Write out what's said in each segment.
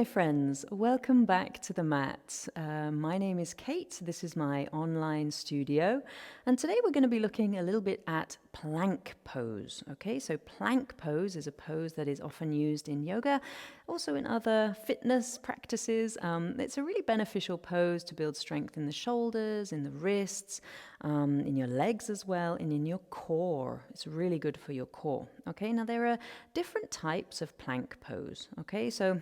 my friends, welcome back to the mat. My name is Kate, this is my online studio, and today we're going to be looking a little bit at plank pose. Okay, so plank pose is a pose that is often used in yoga, also in other fitness practices. It's a really beneficial pose to build strength in the shoulders, in the wrists, in your legs as well, and in your core. It's really good for your core. Okay, now there are different types of plank pose. Okay, so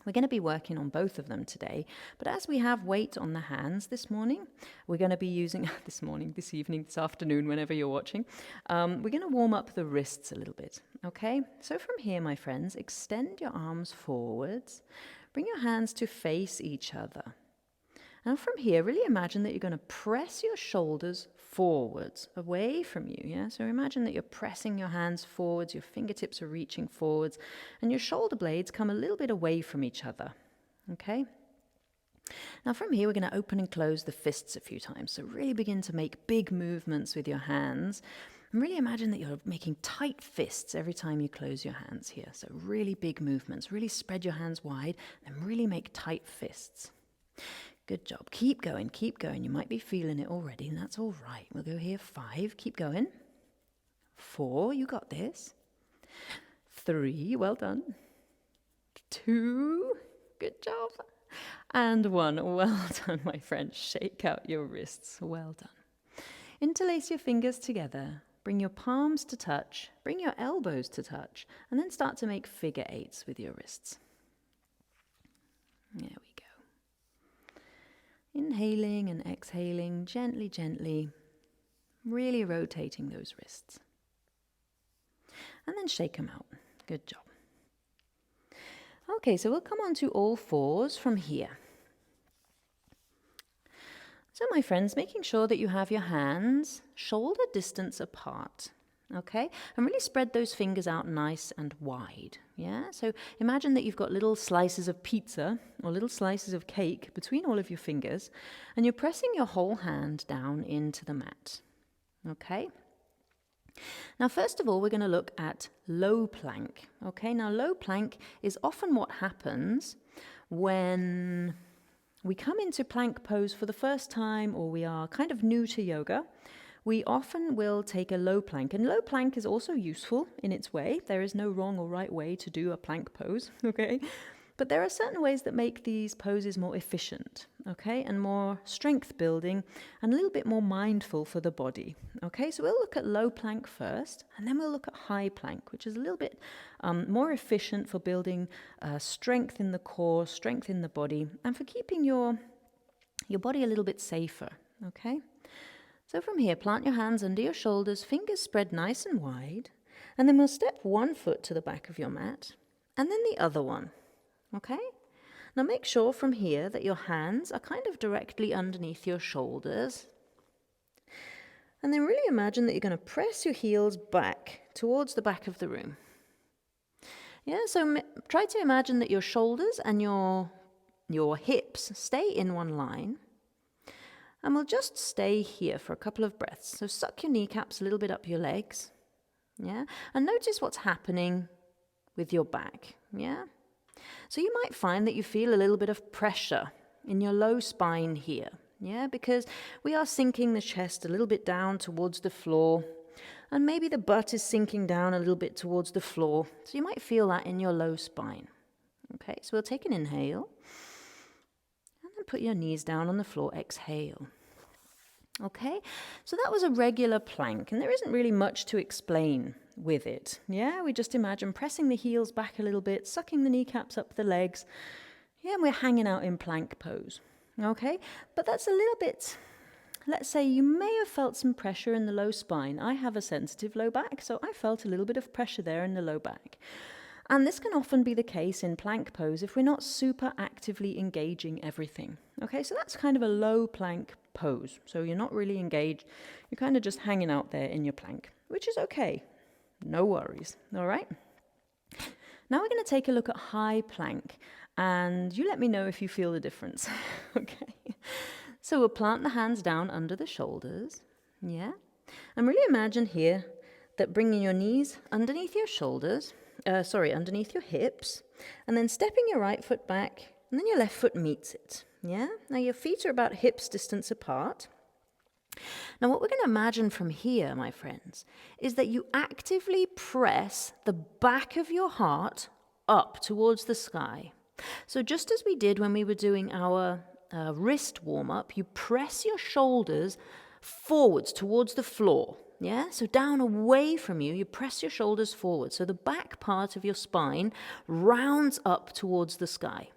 we're going to be working on both of them today, but as we have weight on the hands this morning, we're going to be using, this evening, this afternoon, whenever you're watching, we're going to warm up the wrists a little bit, okay? So from here, my friends, extend your arms forwards, bring your hands to face each other. Now from here, really imagine that you're going to press your shoulders forwards, away from you, yeah? So imagine that you're pressing your hands forwards, your fingertips are reaching forwards, and your shoulder blades come a little bit away from each other, okay? Now from here, we're going to open and close the fists a few times. So really begin to make big movements with your hands. And really imagine that you're making tight fists every time you close your hands here. So really big movements, really spread your hands wide, and really make tight fists. Good job. Keep going, keep going. You might be feeling it already, and that's all right. We'll go here. 5, keep going. 4, you got this. 3, well done. 2, good job. And 1, well done, my friend. Shake out your wrists. Well done. Interlace your fingers together. Bring your palms to touch. Bring your elbows to touch. And then start to make figure 8s with your wrists. There we go. Inhaling and exhaling, gently, gently, really rotating those wrists. And then shake them out. Good job. Okay, so we'll come on to all fours from here. So my friends, making sure that you have your hands shoulder distance apart. Okay, and really spread those fingers out nice and wide, yeah? So imagine that you've got little slices of pizza or little slices of cake between all of your fingers, and you're pressing your whole hand down into the mat, okay? Now, first of all, we're going to look at low plank, okay? Now, low plank is often what happens when we come into plank pose for the first time, or we are kind of new to yoga. We often will take a low plank, and low plank is also useful in its way. There is no wrong or right way to do a plank pose, okay? But there are certain ways that make these poses more efficient, okay? And more strength building and a little bit more mindful for the body, okay? So we'll look at low plank first, and then we'll look at high plank, which is a little bit more efficient for building strength in the core, strength in the body, and for keeping your body a little bit safer, okay? So from here, plant your hands under your shoulders, fingers spread nice and wide, and then we'll step one foot to the back of your mat, and then the other one, okay? Now make sure from here that your hands are kind of directly underneath your shoulders, and then really imagine that you're going to press your heels back towards the back of the room. Yeah, so try to imagine that your shoulders and your hips stay in one line. And we'll just stay here for a couple of breaths. So suck your kneecaps a little bit up your legs, yeah? And notice what's happening with your back, yeah? So you might find that you feel a little bit of pressure in your low spine here, yeah? Because we are sinking the chest a little bit down towards the floor, and maybe the butt is sinking down a little bit towards the floor. So you might feel that in your low spine, okay? So we'll take an inhale, and then put your knees down on the floor, exhale. Okay, so that was a regular plank, and there isn't really much to explain with it. Yeah, we just imagine pressing the heels back a little bit, sucking the kneecaps up the legs. Yeah, and we're hanging out in plank pose. Okay, but that's a little bit, let's say you may have felt some pressure in the low spine. I have a sensitive low back, so I felt a little bit of pressure there in the low back. And this can often be the case in plank pose if we're not super actively engaging everything. Okay, so that's kind of a low plank pose. So you're not really engaged. You're kind of just hanging out there in your plank, which is okay. No worries. All right. Now we're going to take a look at high plank, and you let me know if you feel the difference. Okay. So we'll plant the hands down under the shoulders. Yeah. And really imagine here that bringing your knees underneath your shoulders, underneath your hips, and then stepping your right foot back, and then your left foot meets it. Yeah? Now your feet are about hips distance apart. Now what we're going to imagine from here, my friends, is that you actively press the back of your heart up towards the sky. So just as we did when we were doing our wrist warm-up, you press your shoulders forwards towards the floor. Yeah, so down away from you, you press your shoulders forward. So the back part of your spine rounds up towards the sky.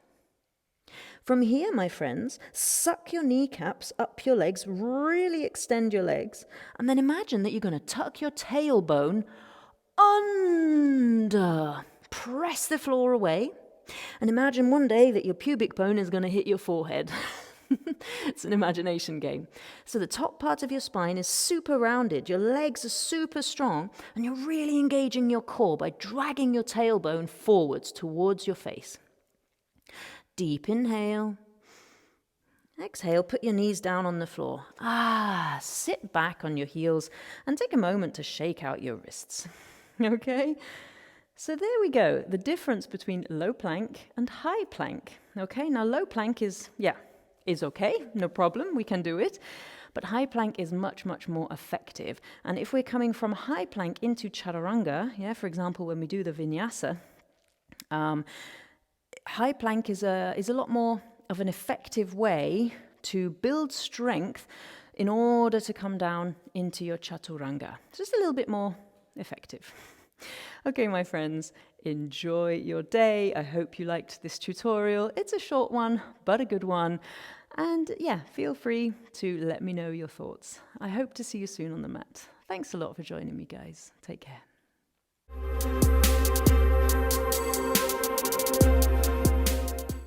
From here, my friends, suck your kneecaps up your legs, really extend your legs, and then imagine that you're going to tuck your tailbone under. Press the floor away, and imagine one day that your pubic bone is going to hit your forehead. It's an imagination game. So the top part of your spine is super rounded, your legs are super strong, and you're really engaging your core by dragging your tailbone forwards towards your face. Deep inhale. Exhale, put your knees down on the floor. Sit back on your heels and take a moment to shake out your wrists. Okay? So there we go, the difference between low plank and high plank. Okay, now low plank is okay, no problem, we can do it. But high plank is much, much more effective. And if we're coming from high plank into chaturanga, for example, when we do the vinyasa, high plank is a lot more of an effective way to build strength in order to come down into your chaturanga. It's just a little bit more effective. Okay, my friends, enjoy your day. I hope you liked this tutorial. It's a short one, but a good one. And feel free to let me know your thoughts. I hope to see you soon on the mat. Thanks a lot for joining me, guys. Take care.